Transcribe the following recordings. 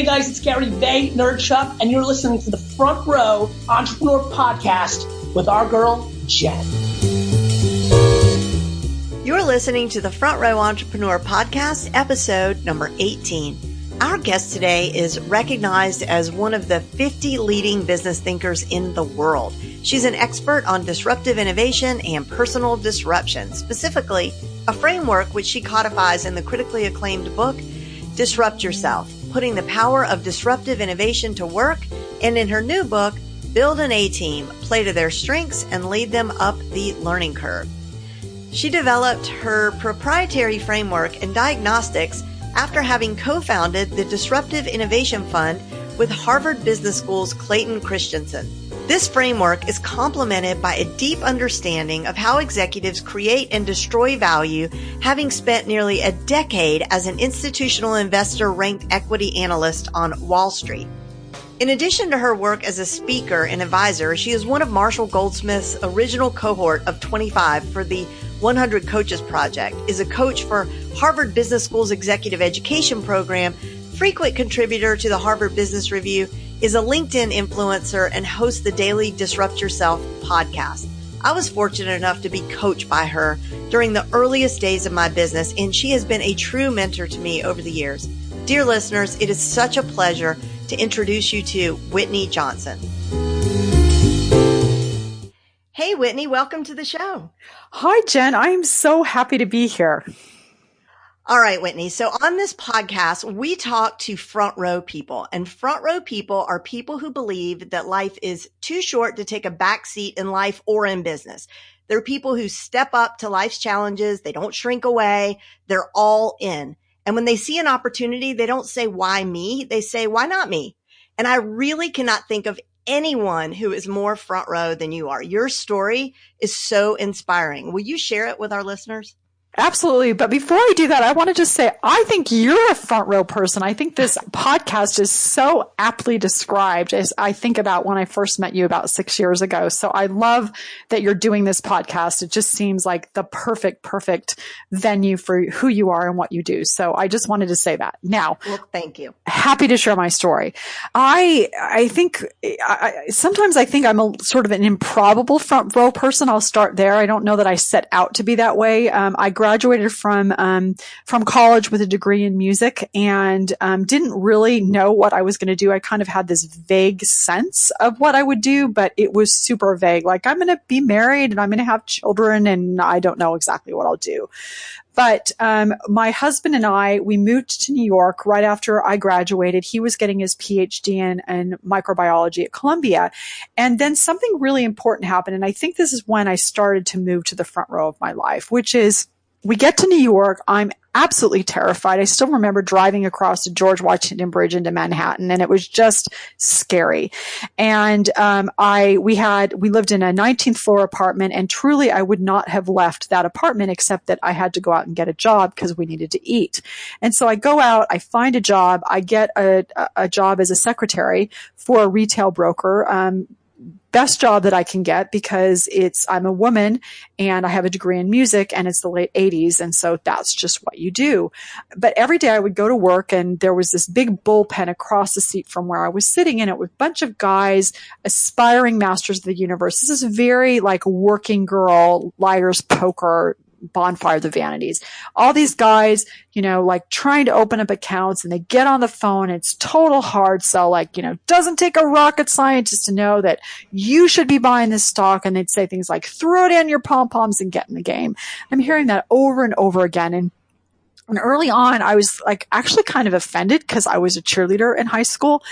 Hey guys, it's Gary Vaynerchuk, and you're listening to the Front Row Entrepreneur Podcast with our girl, Jen. You're listening to the Front Row Entrepreneur Podcast, episode number 18. Our guest today is recognized as one of the 50 leading business thinkers in the world. She's an expert on disruptive innovation and personal disruption, specifically a framework which she codifies in the critically acclaimed book, Disrupt Yourself, putting the power of disruptive innovation to work, and in her new book, Build an A-Team, play to their strengths and lead them up the learning curve. She developed her proprietary framework in diagnostics after having co-founded the Disruptive Innovation Fund with Harvard Business School's Clayton Christensen. This framework is complemented by a deep understanding of how executives create and destroy value, having spent nearly a decade as an institutional investor ranked equity analyst on Wall Street. In addition to her work as a speaker and advisor, she is one of Marshall Goldsmith's original cohort of 25 for the 100 Coaches Project, is a coach for Harvard Business School's executive education program, frequent contributor to the Harvard Business Review, is a LinkedIn influencer, and hosts the daily Disrupt Yourself podcast. I was fortunate enough to be coached by her during the earliest days of my business, and she has been a true mentor to me over the years. Dear listeners, it is such a pleasure to introduce you to Whitney Johnson. Hey, Whitney, welcome to the show. Hi, Jen. I'm so happy to be here. All right, Whitney. So on this podcast, we talk to front row people, and front row people are people who believe that life is too short to take a back seat in life or in business. They're people who step up to life's challenges. They don't shrink away. They're all in. And when they see an opportunity, they don't say, why me? They say, why not me? And I really cannot think of anyone who is more front row than you are. Your story is so inspiring. Will you share it with our listeners? Absolutely. But before I do that, I want to just say, I think you're a front row person. I think this podcast is so aptly described as I think about when I first met you about 6 years ago. So I love that you're doing this podcast. It just seems like the perfect venue for who you are and what you do. So I just wanted to say that. Now, well, thank you. Happy to share my story. I think sometimes I think I'm a sort of an improbable front row person. I'll start there. I don't know that I set out to be that way. I graduated from college with a degree in music and didn't really know what I was going to do. I kind of had this vague sense of what I would do, but it was super vague. Like, I'm going to be married and I'm going to have children and I don't know exactly what I'll do. But my husband and I, we moved to New York right after I graduated. He was getting his PhD in microbiology at Columbia. And then something really important happened. And I think this is when I started to move to the front row of my life, which is we get to New York. I'm absolutely terrified. I still remember driving across the George Washington Bridge into Manhattan, and it was just scary. And we lived in a 19th floor apartment, and truly I would not have left that apartment except that I had to go out and get a job because we needed to eat. And so I go out, I find a job, I get a job as a secretary for a retail broker. Best job that I can get because I'm a woman and I have a degree in music and it's the late 80s. And so that's just what you do. But every day I would go to work and there was this big bullpen across the seat from where I was sitting, and it was a bunch of guys, aspiring masters of the universe. This is very like working girl, liar's poker, bonfire of the vanities. All these guys, like trying to open up accounts, and they get on the phone. It's total hard sell. Like, doesn't take a rocket scientist to know that you should be buying this stock. And they'd say things like, throw it in your pom-poms and get in the game. I'm hearing that over and over again. And early on, I was like actually kind of offended because I was a cheerleader in high school.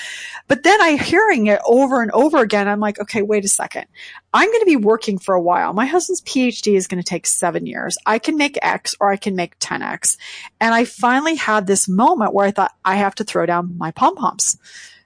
But then I'm hearing it over and over again. I'm like, okay, wait a second. I'm going to be working for a while. My husband's PhD is going to take 7 years. I can make X or I can make 10X. And I finally had this moment where I thought I have to throw down my pom-poms.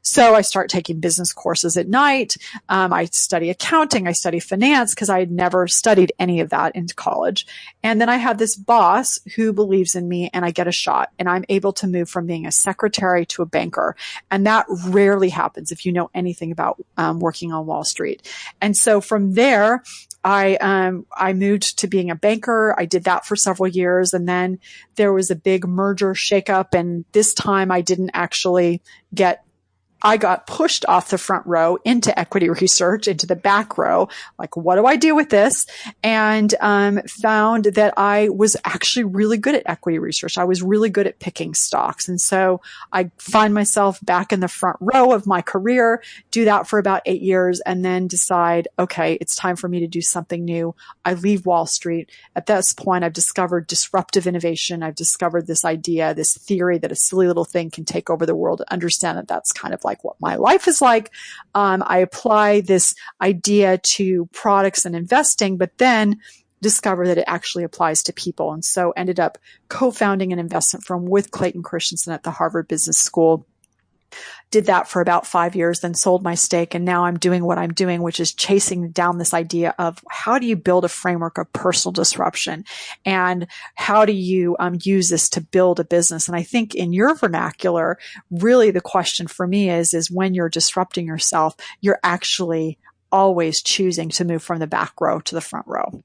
So I start taking business courses at night. I study accounting. I study finance because I had never studied any of that in college. And then I have this boss who believes in me and I get a shot and I'm able to move from being a secretary to a banker. And that rarely happens if you know anything about working on Wall Street. And so from there, I moved to being a banker. I did that for several years. And then there was a big merger shakeup. And this time I didn't actually I got pushed off the front row into equity research, into the back row. Like, what do I do with this? And found that I was actually really good at equity research. I was really good at picking stocks. And so I find myself back in the front row of my career, do that for about 8 years, and then decide, okay, it's time for me to do something new. I leave Wall Street. At this point, I've discovered disruptive innovation. I've discovered this idea, this theory that a silly little thing can take over the world. Understand that that's kind of like what my life is like. I apply this idea to products and investing, but then discover that it actually applies to people. And so ended up co-founding an investment firm with Clayton Christensen at the Harvard Business School. Did that for about 5 years, then sold my stake. And now I'm doing what I'm doing, which is chasing down this idea of how do you build a framework of personal disruption and how do you use this to build a business? And I think in your vernacular, really the question for me is when you're disrupting yourself, you're actually always choosing to move from the back row to the front row.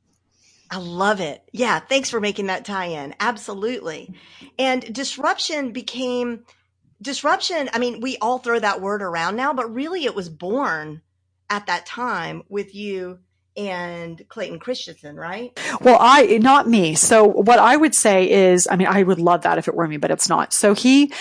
I love it. Yeah. Thanks for making that tie in. Absolutely. And disruption, I mean, we all throw that word around now, but really it was born at that time with you and Clayton Christensen, right? Well, not me. So what I would say is, I mean, I would love that if it were me, but it's not. So he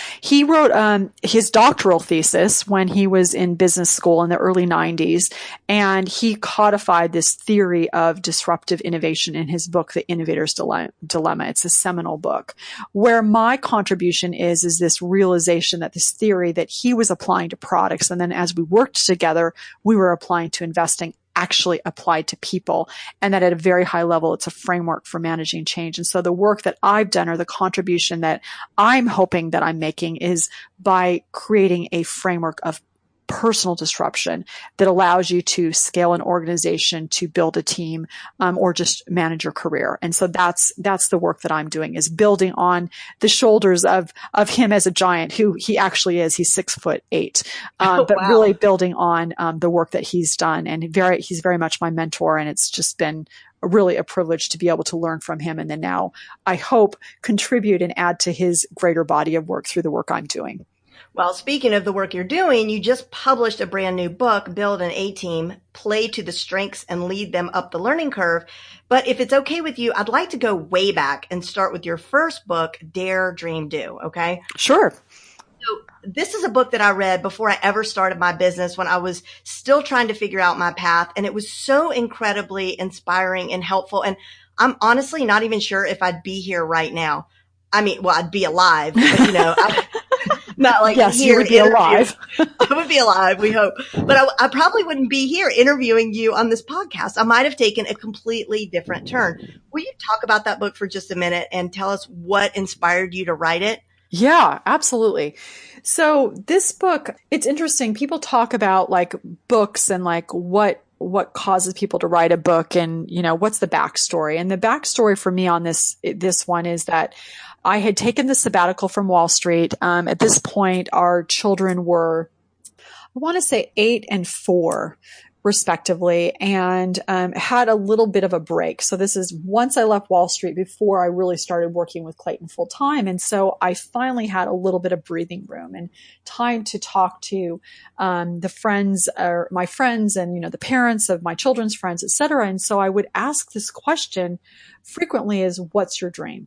wrote, his doctoral thesis when he was in business school in the early 90s. And he codified this theory of disruptive innovation in his book, The Innovator's Dilemma. It's a seminal book where my contribution is this realization that this theory that he was applying to products. And then as we worked together, we were applying to investing actually applied to people, and that at a very high level, it's a framework for managing change. And so the work that I've done, or the contribution that I'm hoping that I'm making, is by creating a framework of personal disruption that allows you to scale an organization, to build a team, or just manage your career. And so that's the work that I'm doing, is building on the shoulders of him as a giant, who he actually is. He's 6'8", but Wow. really building on the work that he's done. And he's very much my mentor. And it's just been really a privilege to be able to learn from him. And then now I hope contribute and add to his greater body of work through the work I'm doing. Well, speaking of the work you're doing, you just published a brand new book, Build an A-Team, Play to the Strengths and Lead Them Up the Learning Curve. But if it's okay with you, I'd like to go way back and start with your first book, Dare, Dream, Do. Okay? Sure. So this is a book that I read before I ever started my business, when I was still trying to figure out my path. And it was so incredibly inspiring and helpful. And I'm honestly not even sure if I'd be here right now. I mean, well, I'd be alive, but not like yes, here. You would be alive. I would be alive, we hope. But I probably wouldn't be here interviewing you on this podcast. I might have taken a completely different turn. Will you talk about that book for just a minute and tell us what inspired you to write it? Yeah, absolutely. So this book, it's interesting. People talk about like books and like what causes people to write a book, and, what's the backstory. And the backstory for me on this one is that I had taken the sabbatical from Wall Street. At this point, our children were, I want to say 8 and 4, respectively, and had a little bit of a break. So this is once I left Wall Street, before I really started working with Clayton full time. And so I finally had a little bit of breathing room and time to talk to the friends, or my friends, and, the parents of my children's friends, et cetera. And so I would ask this question frequently: is what's your dream?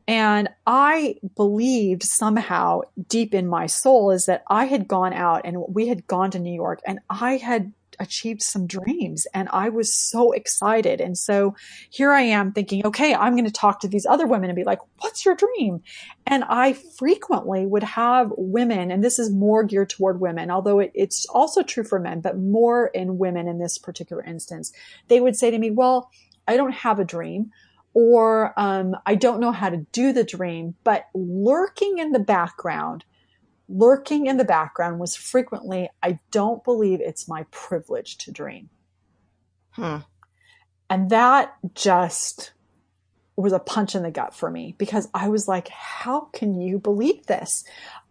And I believed somehow deep in my soul is that I had gone out and we had gone to New York and I had achieved some dreams, and I was so excited. And so here I am thinking, okay, I'm going to talk to these other women and be like, what's your dream? And I frequently would have women, and this is more geared toward women, although it's also true for men, but more in women in this particular instance. They would say to me, well, I don't have a dream, or I don't know how to do the dream. But lurking in the background lurking in the background was frequently, I don't believe it's my privilege to dream. And that just was a punch in the gut for me, because I was like, how can you believe this?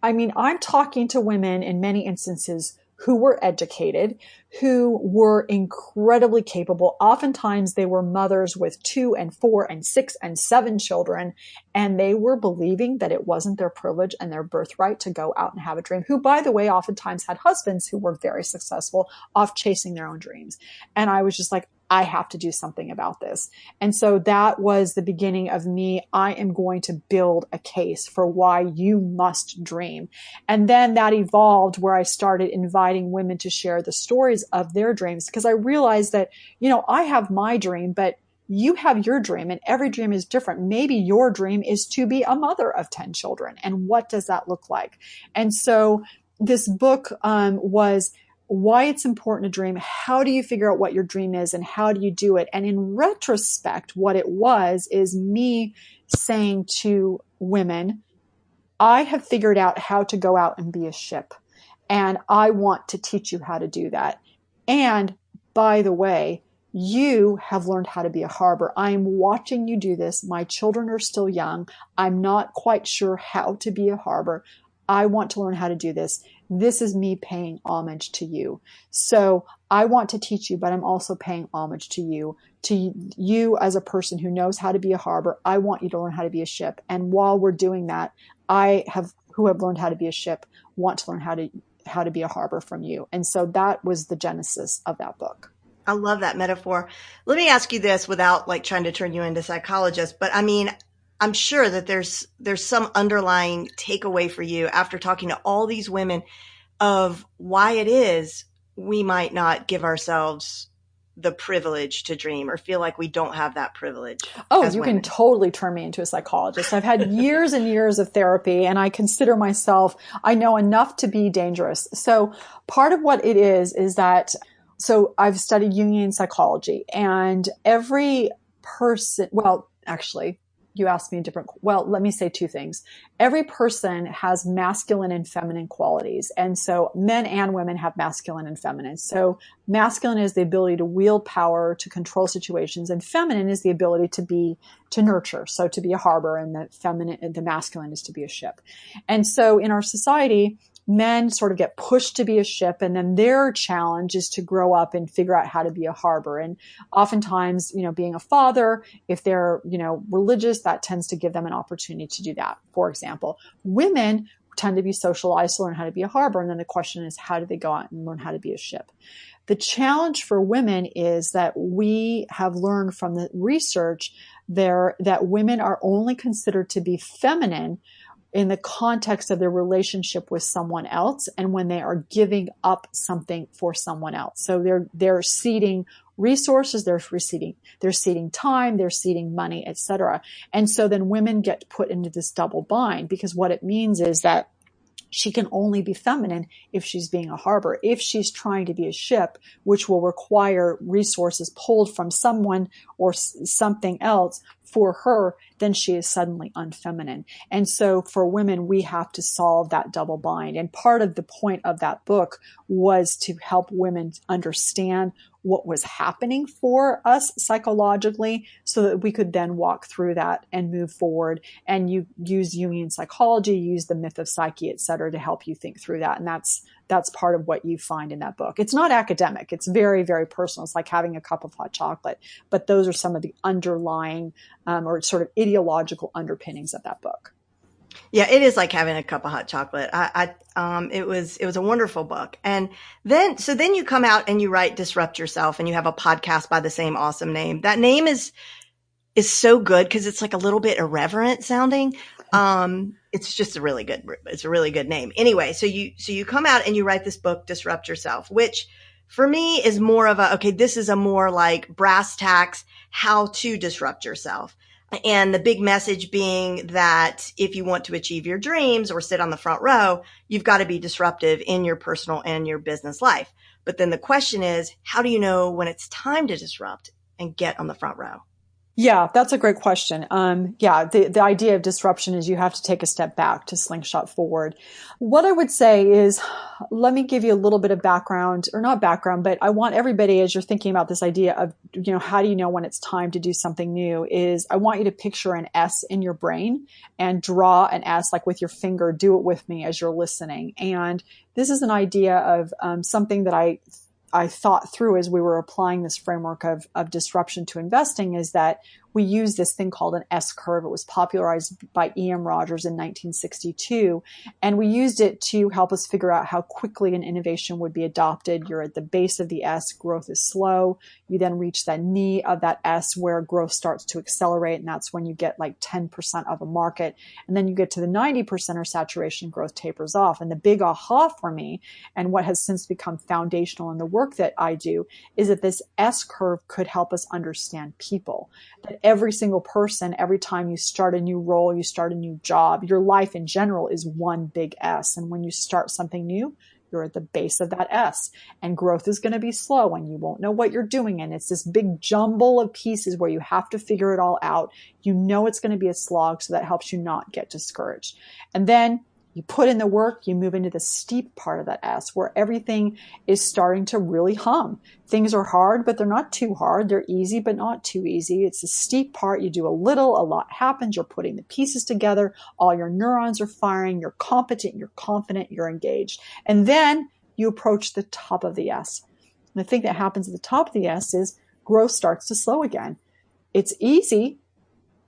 I mean, I'm talking to women in many instances who were educated, who were incredibly capable. Oftentimes they were mothers with 2 and 4 and 6 and 7 children, and they were believing that it wasn't their privilege and their birthright to go out and have a dream, who, by the way, oftentimes had husbands who were very successful off chasing their own dreams. And I was just like, I have to do something about this. And so that was the beginning of me. I am going to build a case for why you must dream. And then that evolved where I started inviting women to share the stories of their dreams, because I realized that, I have my dream, but you have your dream, and every dream is different. Maybe your dream is to be a mother of 10 children. And what does that look like? And so this book was why it's important to dream. How do you figure out what your dream is, and how do you do it? And in retrospect, what it was is me saying to women, I have figured out how to go out and be a ship, and I want to teach you how to do that. And by the way, you have learned how to be a harbor. I'm watching you do this. My children are still young. I'm not quite sure how to be a harbor. I want to learn how to do this. This is me paying homage to you. So I want to teach you, but I'm also paying homage to you as a person who knows how to be a harbor. I want you to learn how to be a ship. And while we're doing that, who have learned how to be a ship, want to learn how to be a harbor from you. And so that was the genesis of that book. I love that metaphor. Let me ask you this without trying to turn you into a psychologist, but I mean, I'm sure that there's some underlying takeaway for you after talking to all these women of why it is we might not give ourselves the privilege to dream or feel like we don't have that privilege. Oh, you can totally turn me into a psychologist. I've had years and years of therapy, and I consider myself, I know enough to be dangerous. So part of what it is that, so I've studied Jungian psychology, and every person, well, actually, you asked me let me say 2 things. Every person has masculine and feminine qualities. And so men and women have masculine and feminine. So masculine is the ability to wield power, to control situations, and feminine is the ability to nurture. So to be a harbor, and the masculine is to be a ship. And so in our society, men sort of get pushed to be a ship, and then their challenge is to grow up and figure out how to be a harbor. And oftentimes, being a father, if they're, religious, that tends to give them an opportunity to do that. For example, women tend to be socialized to learn how to be a harbor. And then the question is, how do they go out and learn how to be a ship? The challenge for women is that we have learned from the research there that women are only considered to be feminine in the context of their relationship with someone else, and when they are giving up something for someone else. So they're ceding resources, they're ceding time, they're ceding money, etc. And so then women get put into this double bind, because what it means is that she can only be feminine if she's being a harbor. If she's trying to be a ship, which will require resources pulled from someone or something else for her, then she is suddenly unfeminine. And so for women, we have to solve that double bind. And part of the point of that book was to help women understand what was happening for us psychologically, so that we could then walk through that and move forward. And you use Jungian psychology, use the myth of psyche, et cetera, to help you think through that. And that's part of what you find in that book. It's not academic. It's very, very personal. It's like having a cup of hot chocolate. But those are some of the underlying or sort of ideological underpinnings of that book. Yeah, it is like having a cup of hot chocolate. It was a wonderful book. And then you come out and you write Disrupt Yourself, and you have a podcast by the same awesome name. That name is so good because it's like a little bit irreverent sounding. It's just a really good name. Anyway, so you come out and you write this book, Disrupt Yourself, which for me is more of this is a more like brass tacks, how to disrupt yourself. And the big message being that if you want to achieve your dreams or sit on the front row, you've got to be disruptive in your personal and your business life. But then the question is, how do you know when it's time to disrupt and get on the front row? Yeah, that's a great question. The idea of disruption is you have to take a step back to slingshot forward. What I would say is, let me give you a little bit of background, or not background, but I want everybody, as you're thinking about this idea of, how do you know when it's time to do something new, is I want you to picture an S in your brain and draw an S, like with your finger. Do it with me as you're listening. And this is an idea of something that I thought through as we were applying this framework of disruption to investing, is that we use this thing called an S curve. It was popularized by E.M. Rogers in 1962. And we used it to help us figure out how quickly an innovation would be adopted. You're at the base of the S, growth is slow. You then reach that knee of that S where growth starts to accelerate. And that's when you get like 10% of a market. And then you get to the 90% or saturation, growth tapers off. And the big aha for me, and what has since become foundational in the work that I do, is that this S curve could help us understand people. That every single person, every time you start a new role, you start a new job, your life in general is one big S. And when you start something new, you're at the base of that S, and growth is going to be slow and you won't know what you're doing. And it's this big jumble of pieces where you have to figure it all out. You know it's going to be a slog, so that helps you not get discouraged. And then you put in the work, you move into the steep part of that S where everything is starting to really hum. Things are hard, but they're not too hard. They're easy, but not too easy. It's the steep part. You do a little, a lot happens. You're putting the pieces together. All your neurons are firing. You're competent. You're confident. You're engaged. And then you approach the top of the S. And the thing that happens at the top of the S is growth starts to slow again. It's easy.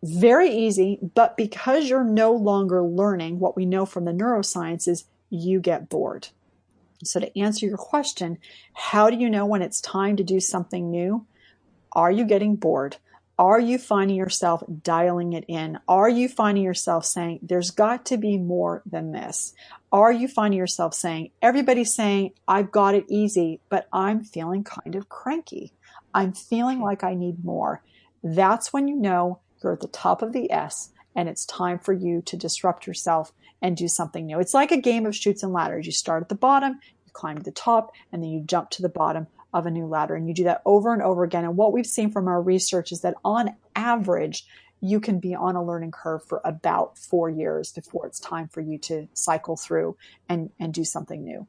Very easy, but because you're no longer learning, what we know from the neuroscience is you get bored. So to answer your question, how do you know when it's time to do something new? Are you getting bored? Are you finding yourself dialing it in? Are you finding yourself saying, there's got to be more than this? Are you finding yourself saying, everybody's saying, I've got it easy, but I'm feeling kind of cranky. I'm feeling like I need more. That's when you know you're at the top of the S, and it's time for you to disrupt yourself and do something new. It's like a game of chutes and ladders. You start at the bottom, you climb to the top, and then you jump to the bottom of a new ladder. And you do that over and over again. And what we've seen from our research is that on average, you can be on a learning curve for about 4 years before it's time for you to cycle through and do something new.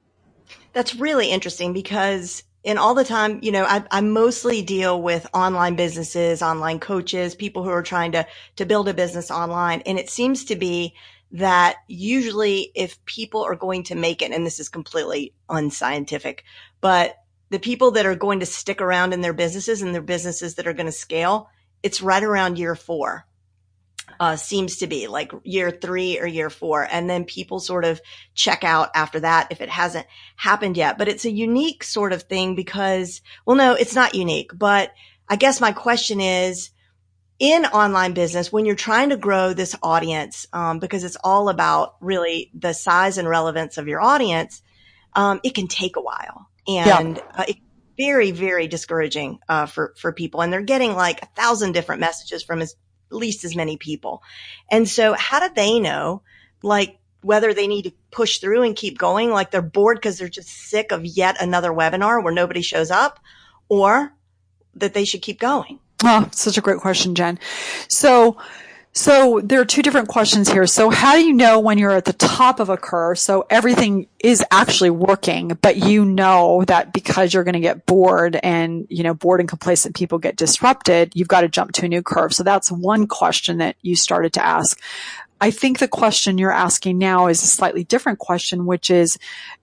That's really interesting because in all the time, I mostly deal with online businesses, online coaches, people who are trying to build a business online. And it seems to be that usually if people are going to make it, and this is completely unscientific, but the people that are going to stick around in their businesses and their businesses that are going to scale, it's right around year 4. Seems to be like year 3 or year 4. And then people sort of check out after that if it hasn't happened yet. But it's a unique sort of thing because, well, no, it's not unique. But I guess my question is, in online business, when you're trying to grow this audience, because it's all about really the size and relevance of your audience, it can take a while. And it's very, very discouraging for people. And they're getting like 1,000 different messages from at least as many people. And so how do they know, like, whether they need to push through and keep going, like they're bored because they're just sick of yet another webinar where nobody shows up, or that they should keep going? Oh, such a great question, Jen. So there are 2 different questions here. So how do you know when you're at the top of a curve? So everything is actually working, but you know that because you're going to get bored and, bored and complacent people get disrupted, you've got to jump to a new curve. So that's one question that you started to ask. I think the question you're asking now is a slightly different question, which is,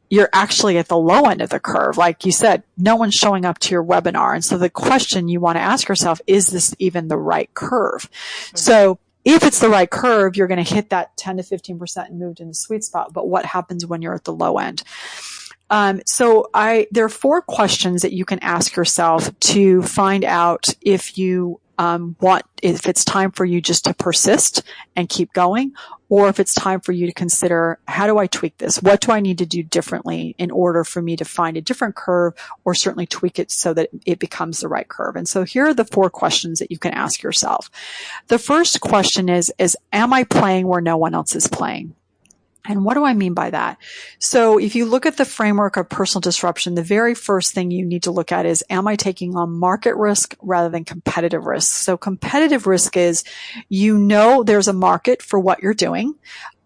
you're actually at the low end of the curve. Like you said, no one's showing up to your webinar. And so the question you want to ask yourself, is this even the right curve? Mm-hmm. So if it's the right curve, you're going to hit that 10 to 15% and moved in the sweet spot. But what happens when you're at the low end? There are 4 questions that you can ask yourself to find out if you if it's time for you just to persist and keep going, or if it's time for you to consider, how do I tweak this? What do I need to do differently in order for me to find a different curve, or certainly tweak it so that it becomes the right curve? And so here are the 4 questions that you can ask yourself. The first question is, am I playing where no one else is playing? And what do I mean by that? So if you look at the framework of personal disruption, the very first thing you need to look at is, am I taking on market risk rather than competitive risk? So competitive risk is, there's a market for what you're doing,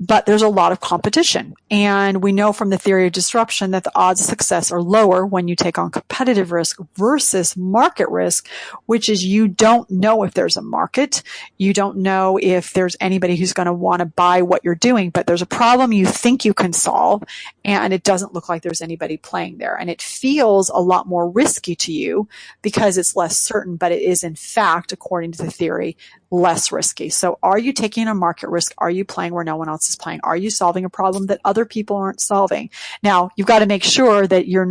but there's a lot of competition. And we know from the theory of disruption that the odds of success are lower when you take on competitive risk versus market risk, which is you don't know if there's a market. You don't know if there's anybody who's going to want to buy what you're doing, but there's a problem you think you can solve, and it doesn't look like there's anybody playing there. And it feels a lot more risky to you because it's less certain, but it is in fact, according to the theory, less risky. So are you taking a market risk? Are you playing where no one else is playing? Are you solving a problem that other people aren't solving? Now, you've got to make sure that you're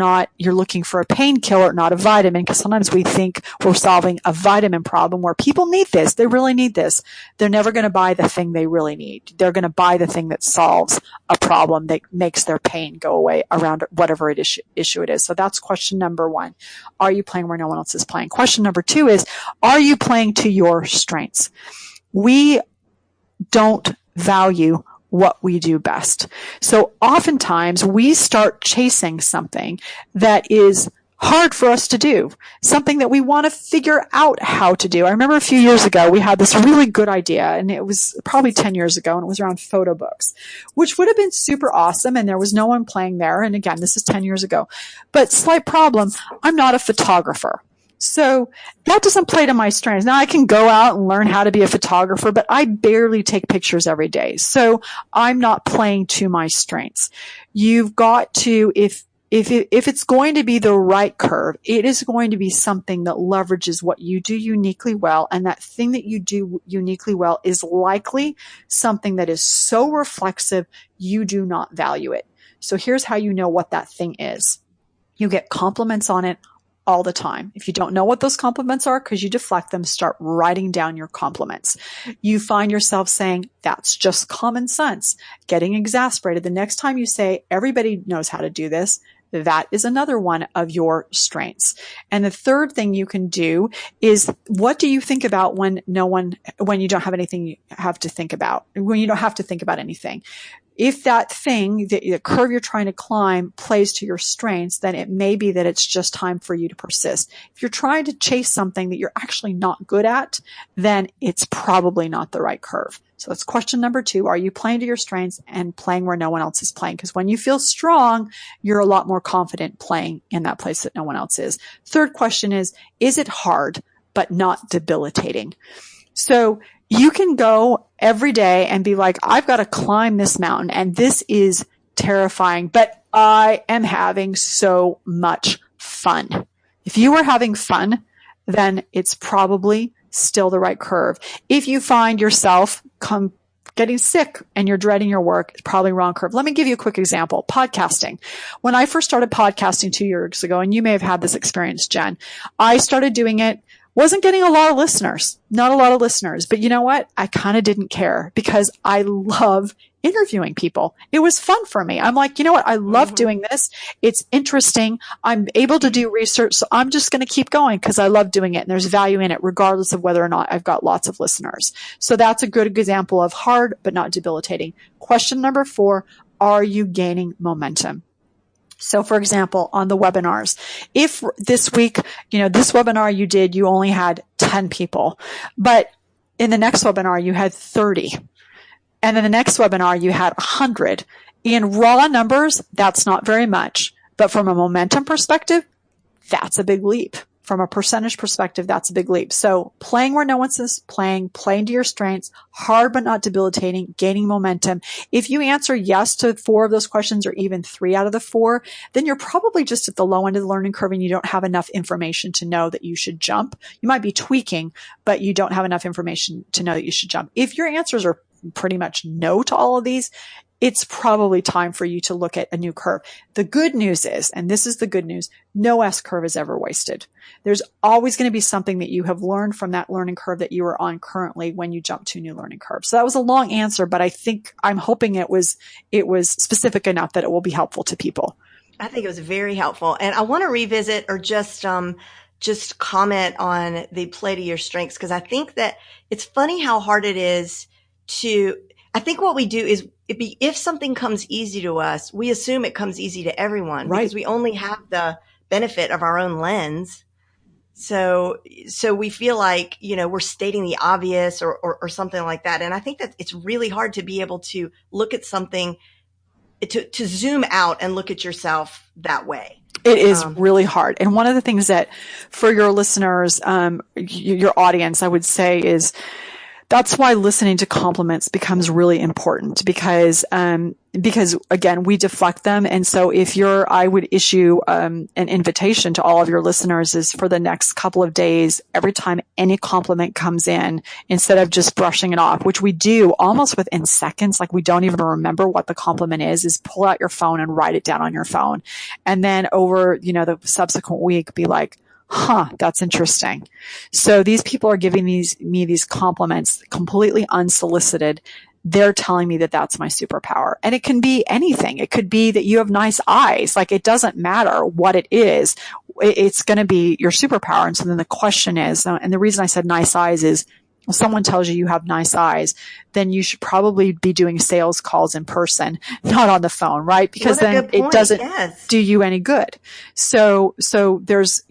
looking for a painkiller, not a vitamin, because sometimes we think we're solving a vitamin problem where people need this. They really need this. They're never going to buy the thing they really need. They're going to buy the thing that solves a problem that makes their pain go away around whatever issue it is. So that's question number one. Are you playing where no one else is playing? Question number two is, are you playing to your strengths? We don't value what we do best. So oftentimes we start chasing something that is hard for us to do, something that we want to figure out how to do. I remember a few years ago, we had this really good idea, and it was probably 10 years ago, and it was around photo books, which would have been super awesome, and there was no one playing there. And again, this is 10 years ago. But slight problem, I'm not a photographer. So that doesn't play to my strengths. Now I can go out and learn how to be a photographer, but I barely take pictures every day. So I'm not playing to my strengths. You've got to, if it's going to be the right curve, it is going to be something that leverages what you do uniquely well. And that thing that you do uniquely well is likely something that is so reflexive, you do not value it. So here's how you know what that thing is. You get compliments on it all the time. If you don't know what those compliments are, because you deflect them, start writing down your compliments. You find yourself saying, that's just common sense, getting exasperated. The next time you say, everybody knows how to do this, that is another one of your strengths. And the third thing you can do is, what do you think about when you don't have anything you have to think about, when you don't have to think about anything? If that thing, the curve you're trying to climb, plays to your strengths, then it may be that it's just time for you to persist. If you're trying to chase something that you're actually not good at, then it's probably not the right curve. So that's question number two. Are you playing to your strengths and playing where no one else is playing? Because when you feel strong, you're a lot more confident playing in that place that no one else is. Third question is it hard but not debilitating? So you can go every day and be like, I've got to climb this mountain and this is terrifying, but I am having so much fun. If you are having fun, then it's probably still the right curve. If you find yourself getting sick and you're dreading your work, it's probably wrong curve. Let me give you a quick example. Podcasting. When I first started podcasting 2 years ago, and you may have had this experience, Jen, I started doing it. Wasn't getting a lot of listeners, not a lot of listeners, but you know what? I kind of didn't care because I love interviewing people. It was fun for me. I'm like, you know what? I love doing this. It's interesting. I'm able to do research. So I'm just going to keep going because I love doing it. And there's value in it, regardless of whether or not I've got lots of listeners. So that's a good example of hard, but not debilitating. Question number 4, are you gaining momentum? So for example, on the webinars, if this week, this webinar you did, you only had 10 people, but in the next webinar you had 30. And in the next webinar you had 100. In raw numbers, that's not very much, but from a momentum perspective, that's a big leap. From a percentage perspective, that's a big leap. So playing where no one is playing to your strengths, hard but not debilitating, gaining momentum. If you answer yes to 4 of those questions or even 3 out of the 4, then you're probably just at the low end of the learning curve and you don't have enough information to know that you should jump. You might be tweaking, but you don't have enough information to know that you should jump. If your answers are pretty much no to all of these, it's probably time for you to look at a new curve. The good news is, and this is the good news, no S curve is ever wasted. There's always going to be something that you have learned from that learning curve that you are on currently when you jump to a new learning curve. So that was a long answer, but I'm hoping it was specific enough that it will be helpful to people. I think it was very helpful. And I want to revisit or just comment on the play to your strengths, because I think that it's funny how hard it is I think what we do is if something comes easy to us, we assume it comes easy to everyone because we only have the benefit of our own lens. So we feel like, we're stating the obvious or something like that. And I think that it's really hard to be able to look at something, to zoom out and look at yourself that way. It is really hard. And one of the things that for your listeners, your audience, I would say is that's why listening to compliments becomes really important because again, we deflect them. And so I would issue, an invitation to all of your listeners is for the next couple of days, every time any compliment comes in, instead of just brushing it off, which we do almost within seconds, like we don't even remember what the compliment is pull out your phone and write it down on your phone. And then over, the subsequent week, be like, that's interesting. So these people are giving me these compliments completely unsolicited. They're telling me that that's my superpower. And it can be anything. It could be that you have nice eyes. Like, it doesn't matter what it is. It's going to be your superpower. And so then the question is, and the reason I said nice eyes is, if someone tells you have nice eyes, then you should probably be doing sales calls in person, not on the phone, right? Because then it doesn't do you any good. So there's,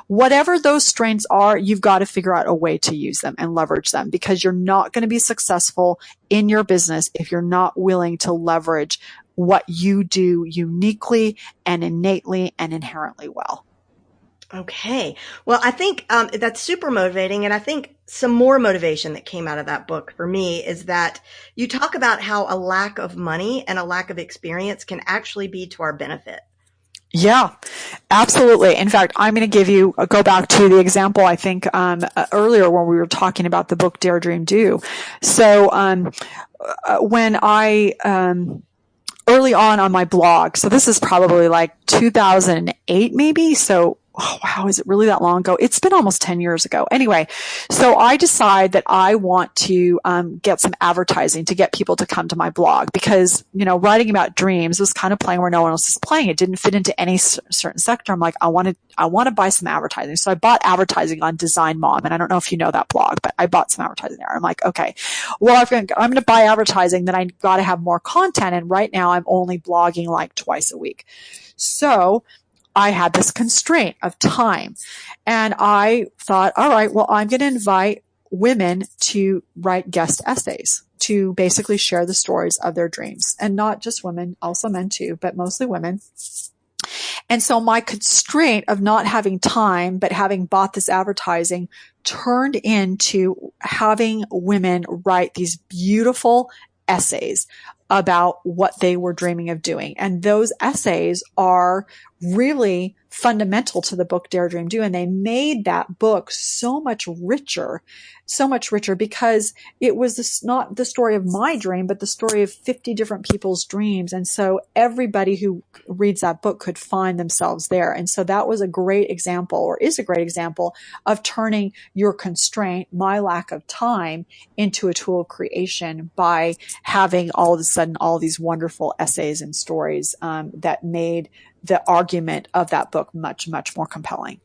whatever those strengths are, you've got to figure out a way to use them and leverage them, because you're not going to be successful in your business if you're not willing to leverage what you do uniquely and innately and inherently well. Okay. Well, I think that's super motivating. And I think some more motivation that came out of that book for me is that you talk about how a lack of money and a lack of experience can actually be to our benefit. Yeah, absolutely. In fact, I'm going to go back to the example, I think, earlier when we were talking about the book Dare, Dream, Do. So, when early on my blog, so this is probably like 2008 maybe. So, oh, wow, is it really that long ago? It's been almost 10 years ago. Anyway, so I decide that I want to get some advertising to get people to come to my blog because, writing about dreams was kind of playing where no one else is playing. It didn't fit into any certain sector. I'm like, I want to buy some advertising. So I bought advertising on Design Mom. And I don't know if you know that blog, but I bought some advertising there. I'm like, okay, well, I'm going to buy advertising, then I got to have more content. And right now I'm only blogging like twice a week. So I had this constraint of time, and I thought, all right, well, I'm going to invite women to write guest essays to basically share the stories of their dreams, and not just women, also men too, but mostly women. And so my constraint of not having time, but having bought this advertising, turned into having women write these beautiful essays about what they were dreaming of doing. And those essays are really fundamental to the book Dare, Dream, Do. And they made that book so much richer because it was not the story of my dream, but the story of 50 different people's dreams. And so everybody who reads that book could find themselves there. And so that was a great example, or is a great example, of turning your constraint, my lack of time, into a tool of creation by having all of a sudden all these wonderful essays and stories that made the argument of that book much, much more compelling.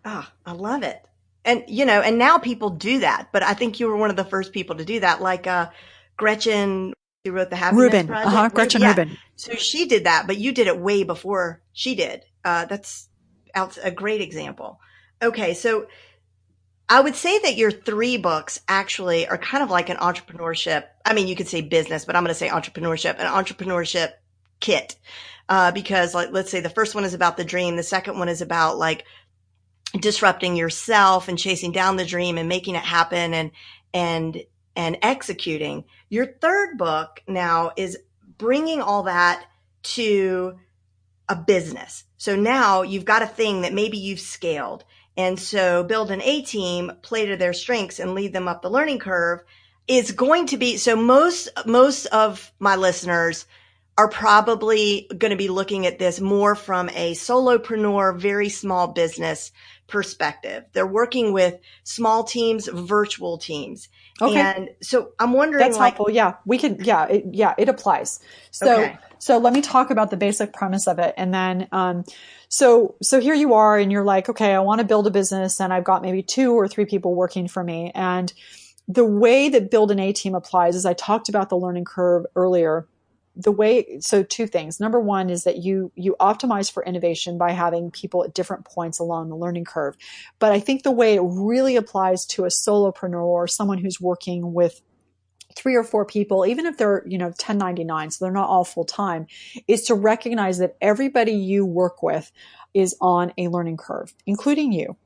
Ah, I love it. And, and now people do that, but I think you were one of the first people to do that. Like, Gretchen, who wrote the Happiness Project. Gretchen Rubin. So she did that, but you did it way before she did. That's a great example. Okay. So I would say that your 3 books actually are kind of like an entrepreneurship. I mean, you could say business, but I'm going to say an entrepreneurship kit. Because like, let's say the first one is about the dream. The second one is about like disrupting yourself and chasing down the dream and making it happen and executing. Your third book now is bringing all that to a business. So now you've got a thing that maybe you've scaled. And so build an A team, play to their strengths and lead them up the learning curve is going to be, so most of my listeners are probably going to be looking at this more from a solopreneur, very small business perspective. They're working with small teams, virtual teams. Okay. And so I'm wondering, that's helpful. Yeah, we can. Yeah, it applies. So let me talk about the basic premise of it. And then, so here you are and you're like, okay, I want to build a business and I've got maybe 2 or 3 people working for me. And the way that Build an A-Team applies is I talked about the learning curve earlier. So two things. Number one is that you optimize for innovation by having people at different points along the learning curve. But I think the way it really applies to a solopreneur or someone who's working with 3 or 4 people, even if they're, 1099, so they're not all full time, is to recognize that everybody you work with is on a learning curve, including you.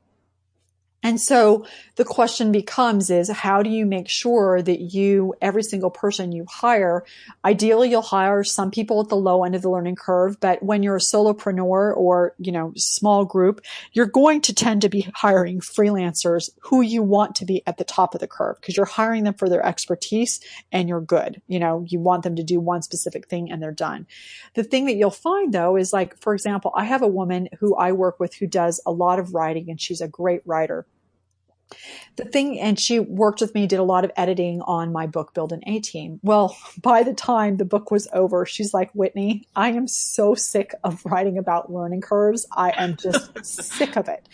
And so the question becomes is how do you make sure that every single person you hire, ideally you'll hire some people at the low end of the learning curve, but when you're a solopreneur or, small group, you're going to tend to be hiring freelancers who you want to be at the top of the curve because you're hiring them for their expertise and you're good. You want them to do one specific thing and they're done. The thing that you'll find though is like, for example, I have a woman who I work with who does a lot of writing and she's a great writer. And she worked with me, did a lot of editing on my book, Build an A-Team. Well, by the time the book was over, she's like, Whitney, I am so sick of writing about learning curves. I am just sick of it.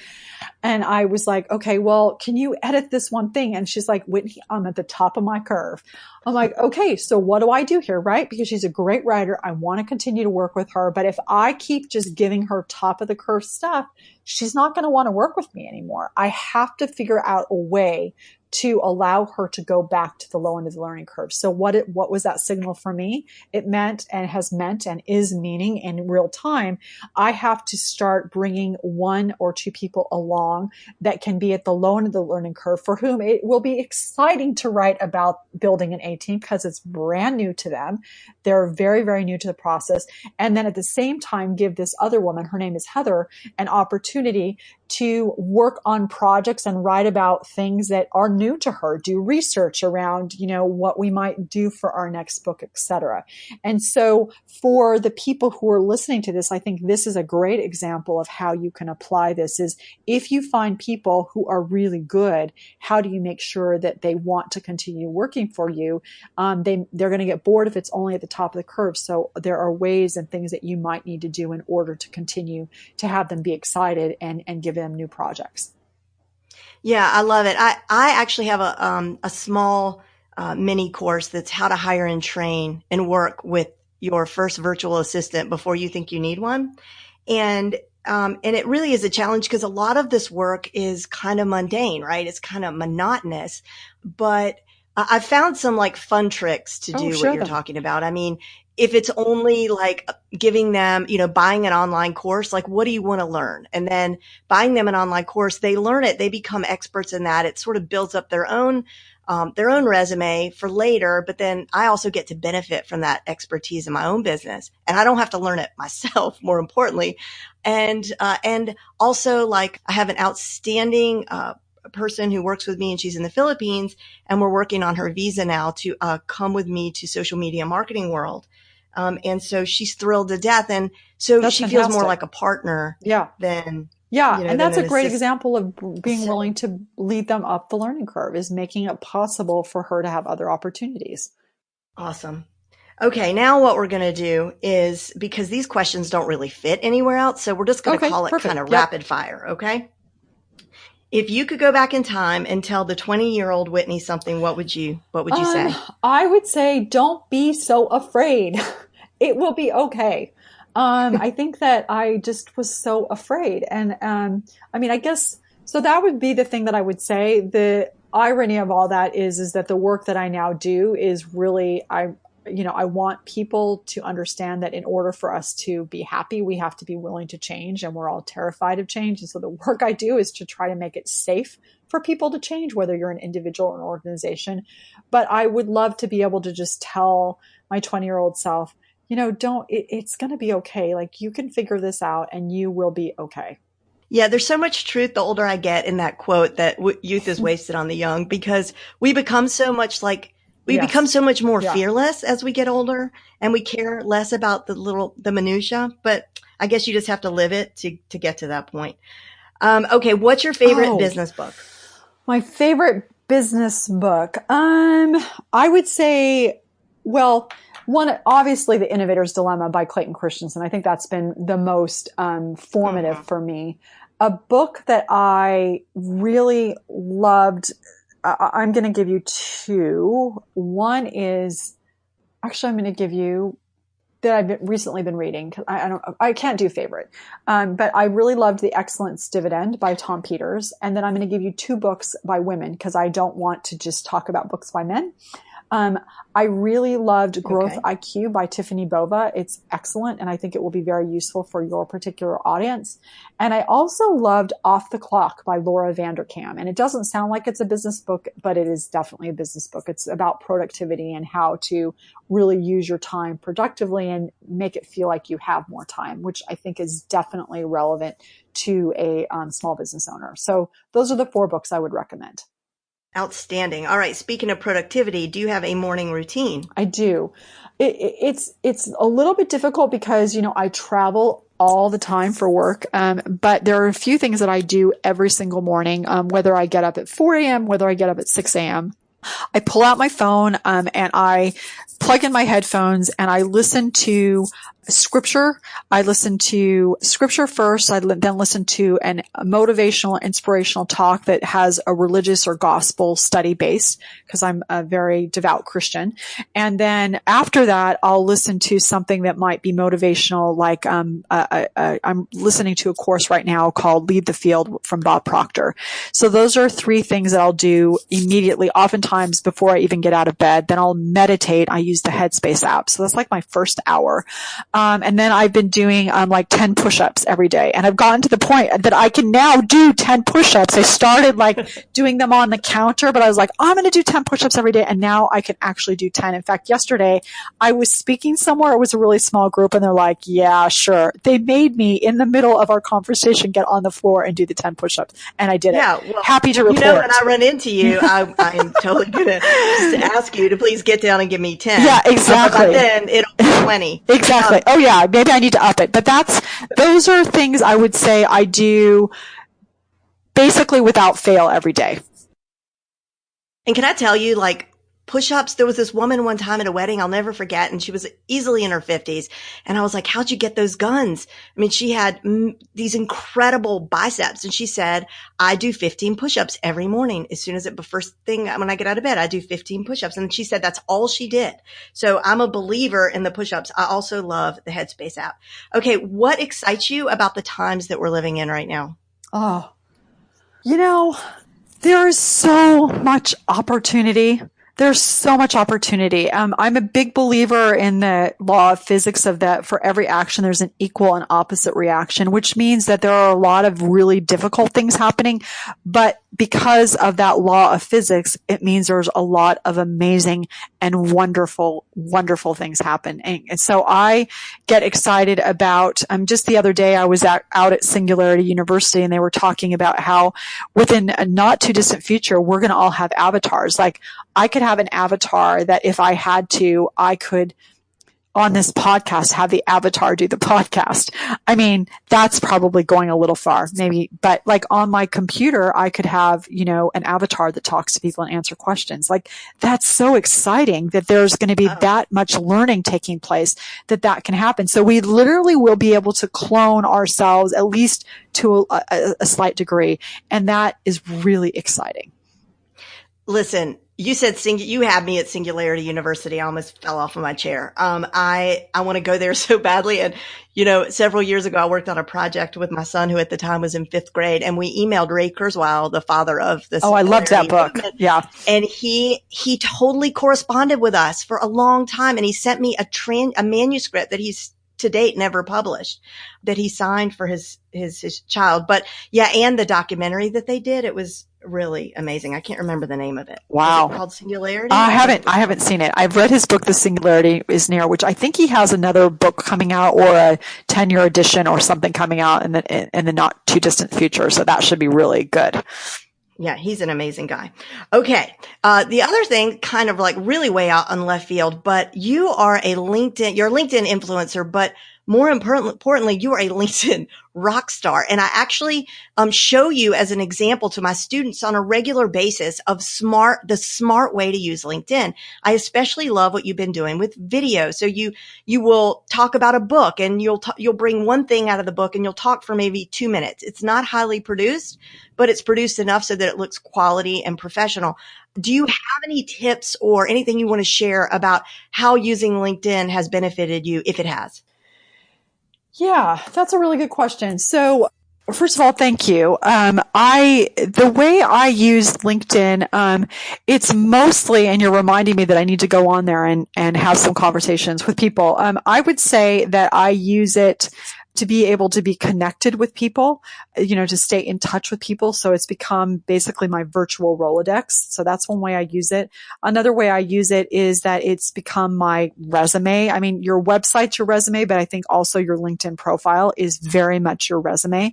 And I was like, okay, well, can you edit this one thing? And she's like, Whitney, I'm at the top of my curve. I'm like, okay, so what do I do here, right? Because she's a great writer. I want to continue to work with her. But if I keep just giving her top of the curve stuff, she's not going to want to work with me anymore. I have to figure out a way to allow her to go back to the low end of the learning curve. So what was that signal for me? It meant and has meant and is meaning in real time. I have to start bringing 1 or 2 people along that can be at the low end of the learning curve for whom it will be exciting to write about building an A-Team because it's brand new to them. They're very, very new to the process. And then at the same time, give this other woman, her name is Heather, an opportunity to work on projects and write about things that are new to her, do research around, what we might do for our next book, etc. And so for the people who are listening to this, I think this is a great example of how you can apply this is if you find people who are really good, how do you make sure that they want to continue working for you? They're going to get bored if it's only at the top of the curve. So there are ways and things that you might need to do in order to continue to have them be excited and give them new projects. Yeah, I love it. I actually have a small mini course that's how to hire and train and work with your first virtual assistant before you think you need one. And it really is a challenge because a lot of this work is kind of mundane, right? It's kind of monotonous, but I've found some like fun tricks to do what you're talking about. I mean, if it's only like giving them, buying an online course, like what do you want to learn? And then buying them an online course, they learn it, they become experts in that. It sort of builds up their own resume for later. But then I also get to benefit from that expertise in my own business, and I don't have to learn it myself, more importantly. And also like I have an outstanding, person who works with me and she's in the Philippines and we're working on her visa now to come with me to social media marketing world. And so she's thrilled to death. And so that's she fantastic. Feels more like a partner than, and that's a great example of being willing to lead them up the learning curve is making it possible for her to have other opportunities. Awesome. Okay. Now what we're going to do is because these questions don't really fit anywhere else. So we're just going to call it kind of rapid fire. Okay. If you could go back in time and tell the 20-year-old Whitney something, what would you say? I would say, don't be so afraid. It will be okay. I think that I just was so afraid. And, I guess, so that would be the thing that I would say. The irony of all that is that the work that I now do is really, I want people to understand that in order for us to be happy, we have to be willing to change, and we're all terrified of change. And so the work I do is to try to make it safe for people to change, whether you're an individual or an organization. But I would love to be able to just tell my 20-year-old self, it's going to be okay. Like you can figure this out and you will be okay. Yeah, there's so much truth the older I get in that quote that youth is wasted on the young, because we become so much become so much more fearless as we get older, and we care less about the minutia, but I guess you just have to live it to get to that point. Okay. What's your favorite business book? My favorite business book. I would say, one, obviously The Innovator's Dilemma by Clayton Christensen. I think that's been the most, formative for me. A book that I really loved I'm going to give you two. One is, actually, I'm going to give you that I've recently been reading. I can't do favorite. But I really loved The Excellence Dividend by Tom Peters. And then I'm going to give you two books by women because I don't want to just talk about books by men. I really loved Growth IQ by Tiffany Bova. It's excellent, and I think it will be very useful for your particular audience. And I also loved Off the Clock by Laura Vanderkam. And it doesn't sound like it's a business book, but it is definitely a business book. It's about productivity and how to really use your time productively and make it feel like you have more time, which I think is definitely relevant to a small business owner. So those are the four books I would recommend. Outstanding. All right. Speaking of productivity, do you have a morning routine? I do. It's a little bit difficult because, I travel all the time for work. But there are a few things that I do every single morning, whether I get up at 4 a.m., whether I get up at 6 a.m. I pull out my phone, and I plug in my headphones and I listen to scripture. I listen to scripture first. I then listen to a motivational, inspirational talk that has a religious or gospel study base because I'm a very devout Christian. And then after that, I'll listen to something that might be motivational. Like, I'm listening to a course right now called Lead the Field from Bob Proctor. So those are three things that I'll do immediately, oftentimes before I even get out of bed. Then I'll meditate. I use the Headspace app. So that's like my first hour. And then I've been doing like 10 push-ups every day. And I've gotten to the point that I can now do 10 push-ups. I started like doing them on the counter, but I was like, I'm going to do 10 push-ups every day. And now I can actually do 10. In fact, yesterday I was speaking somewhere. It was a really small group and they're like, yeah, sure. They made me in the middle of our conversation get on the floor and do the 10 push-ups. And I did it. Well, happy to report. When I run into you, I'm totally going to just ask you to please get down and give me 10. Yeah, exactly. But then it'll be 20. Exactly. Oh yeah, maybe I need to up it. But those are things I would say I do basically without fail every day. And can I tell you, like, push-ups, there was this woman one time at a wedding I'll never forget, and she was easily in her 50s. And I was like, how'd you get those guns? I mean, she had these incredible biceps. And she said, I do 15 push-ups every morning. As soon as first thing when I get out of bed, I do 15 push-ups. And she said that's all she did. So I'm a believer in the push-ups. I also love the Headspace app. Okay, what excites you about the times that we're living in right now? Oh, there is so much opportunity. There's so much opportunity. I'm a big believer in the law of physics of that for every action, there's an equal and opposite reaction, which means that there are a lot of really difficult things happening. But because of that law of physics, it means there's a lot of amazing and wonderful, wonderful things happen. And so I get excited about, just the other day I was out at Singularity University and they were talking about how within a not too distant future, we're going to all have avatars. Like I could have an avatar that if I had to, I could on this podcast have the avatar do the podcast. I mean, that's probably going a little far, maybe, but like on my computer, I could have, an avatar that talks to people and answer questions. Like that's so exciting that there's going to be that much learning taking place that can happen. So we literally will be able to clone ourselves at least to a slight degree. And that is really exciting. Listen, you said you had me at Singularity University. I almost fell off of my chair. I want to go there so badly. And, several years ago, I worked on a project with my son who at the time was in 5th grade. And we emailed Ray Kurzweil, the father of this. Oh, I loved that book. Movement. Yeah. And he totally corresponded with us for a long time. And he sent me a manuscript that he's to date never published that he signed for his child. But yeah, and the documentary that they did, it was really amazing. I can't remember the name of it. Wow. Is it called Singularity? I haven't seen it. I've read his book, The Singularity is Near, which I think he has another book coming out or a 10-year edition or something coming out in the not too distant future. So that should be really good. Yeah, he's an amazing guy. Okay. The other thing, kind of like really way out on left field, but you're a LinkedIn influencer, but more importantly, you are a LinkedIn rock star. And I actually show you as an example to my students on a regular basis of the smart way to use LinkedIn. I especially love what you've been doing with video. So you will talk about a book and you'll bring one thing out of the book and you'll talk for maybe 2 minutes. It's not highly produced, but it's produced enough so that it looks quality and professional. Do you have any tips or anything you want to share about how using LinkedIn has benefited you, if it has? Yeah, that's a really good question. So first of all, thank you. The way I use LinkedIn, it's mostly, and you're reminding me that I need to go on there and have some conversations with people. I would say that I use it to be able to be connected with people, to stay in touch with people. So it's become basically my virtual Rolodex. So that's one way I use it. Another way I use it is that it's become my resume. I mean, your website's your resume, but I think also your LinkedIn profile is very much your resume.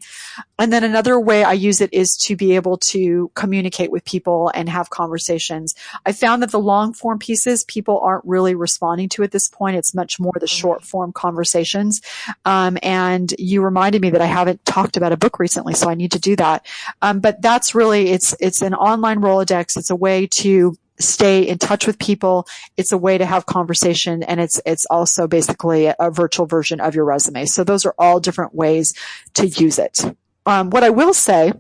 And then another way I use it is to be able to communicate with people and have conversations. I found that the long form pieces, people aren't really responding to at this point. It's much more the short form conversations. And you reminded me that I haven't talked about a book recently, so I need to do that. But that's really, it's an online Rolodex. It's a way to stay in touch with people. It's a way to have conversation, and it's also basically a virtual version of your resume. So those are all different ways to use it. What I will say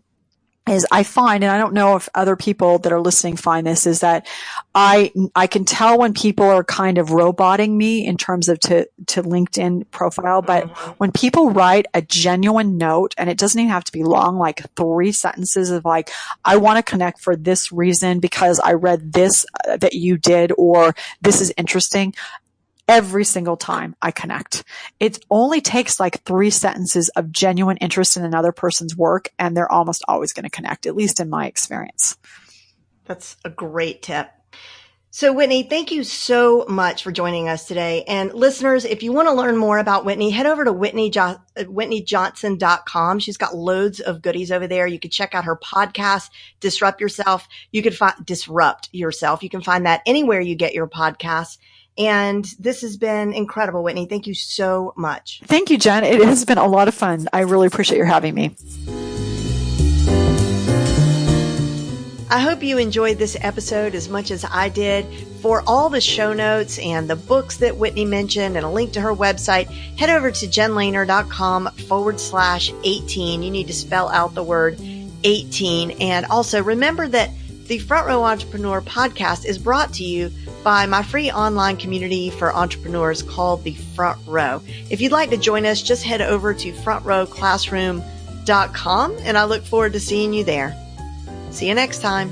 is I find, and I don't know if other people that are listening find this, is that I can tell when people are kind of roboting me in terms of to LinkedIn profile. But when people write a genuine note, and it doesn't even have to be long, like 3 sentences of like, I want to connect for this reason because I read this that you did, or this is interesting. Every single time I connect. It only takes like 3 sentences of genuine interest in another person's work, and they're almost always going to connect, at least in my experience. That's a great tip. So Whitney, thank you so much for joining us today. And listeners, if you want to learn more about Whitney, head over to whitneyjohnson.com. She's got loads of goodies over there. You can check out her podcast, Disrupt Yourself. You can Disrupt Yourself. You can find that anywhere you get your podcasts. And this has been incredible, Whitney. Thank you so much. Thank you, Jen. It has been a lot of fun. I really appreciate your having me. I hope you enjoyed this episode as much as I did. For all the show notes and the books that Whitney mentioned and a link to her website, head over to jenlehner.com/18. You need to spell out the word 18. And also remember that the Front Row Entrepreneur podcast is brought to you by my free online community for entrepreneurs called the Front Row. If you'd like to join us, just head over to frontrowclassroom.com, and I look forward to seeing you there. See you next time.